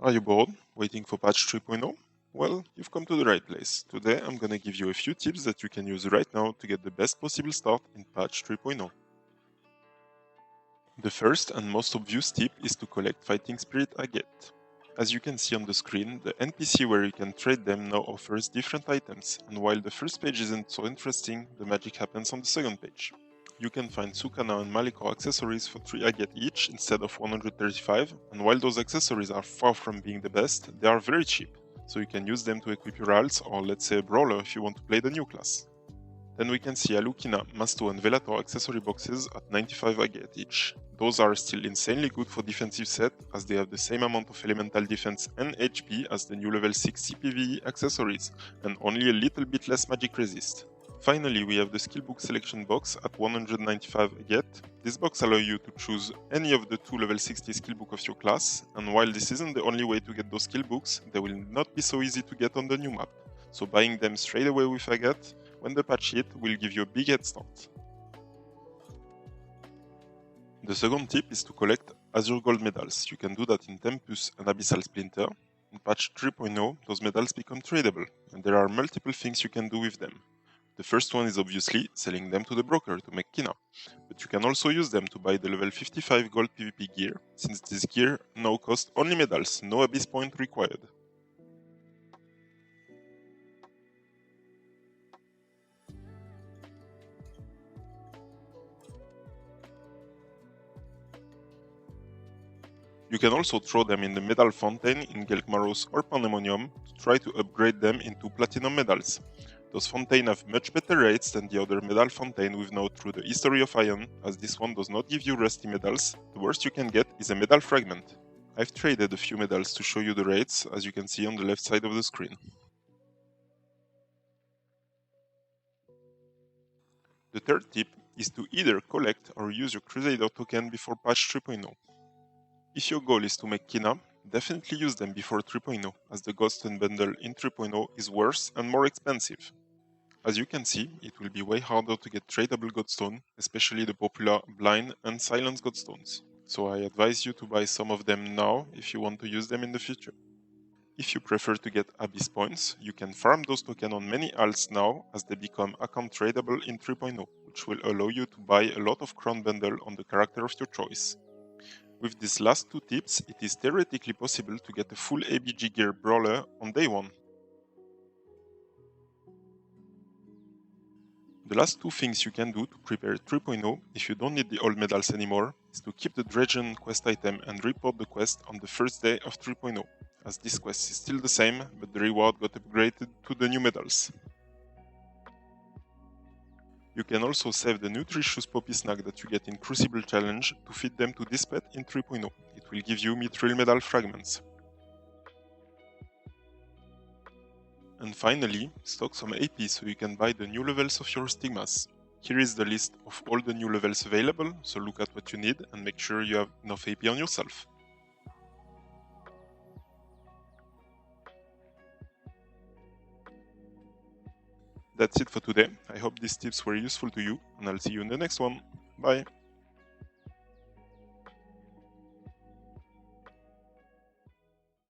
Are you bored, waiting for patch 3.0? Well, you've come to the right place. Today I'm gonna give you a few tips that you can use right now to get the best possible start in patch 3.0. The first and most obvious tip is to collect Fighting Spirit Agate. As you can see on the screen, the NPC where you can trade them now offers different items, and while the first page isn't so interesting, the magic happens on the second page. You can find Sukana and Malikor accessories for 3 agate each instead of 135, and while those accessories are far from being the best, they are very cheap, so you can use them to equip your alts or let's say a brawler if you want to play the new class. Then we can see Alukina, Masto and Velator accessory boxes at 95 agate each. Those are still insanely good for defensive set as they have the same amount of elemental defense and HP as the new level 6 CPVE accessories, and only a little bit less magic resist. Finally, we have the skillbook selection box at 195 agate. This box allows you to choose any of the 2 level 60 skillbook of your class, and while this isn't the only way to get those skillbooks, they will not be so easy to get on the new map, so buying them straight away with agate when the patch hit will give you a big head start. The second tip is to collect Azure Gold medals. You can do that in Tempus and Abyssal Splinter. In patch 3.0, those medals become tradable, and there are multiple things you can do with them. The first one is obviously selling them to the broker to make Kina, but you can also use them to buy the level 55 gold PvP gear, since this gear now costs only medals, no abyss point required. You can also throw them in the medal fountain in Gelkmaros or Pandemonium to try to upgrade them into platinum medals. Those fountains have much better rates than the other medal fountain we've known through the history of Ion, as this one does not give you rusty medals. The worst you can get is a medal fragment. I've traded a few medals to show you the rates, as you can see on the left side of the screen. The third tip is to either collect or use your Crusader token before patch 3.0. If your goal is to make Kina, definitely use them before 3.0, as the Godstone bundle in 3.0 is worse and more expensive. As you can see, it will be way harder to get tradable Godstone, especially the popular Blind and Silence Godstones, so I advise you to buy some of them now if you want to use them in the future. If you prefer to get Abyss points, you can farm those tokens on many alts now as they become account tradable in 3.0, which will allow you to buy a lot of Crown bundle on the character of your choice. With these last two tips, it is theoretically possible to get a full ABG gear brawler on day 1. The last two things you can do to prepare 3.0 if you don't need the old medals anymore is to keep the Dredgen quest item and report the quest on the first day of 3.0, as this quest is still the same, but the reward got upgraded to the new medals. You can also save the nutritious poppy snack that you get in Crucible Challenge to feed them to this pet in 3.0. It will give you Mithril medal fragments. And finally, stock some AP so you can buy the new levels of your Stigmas. Here is the list of all the new levels available, so look at what you need and make sure you have enough AP on yourself. That's it for today. I hope these tips were useful to you, and I'll see you in the next one. Bye!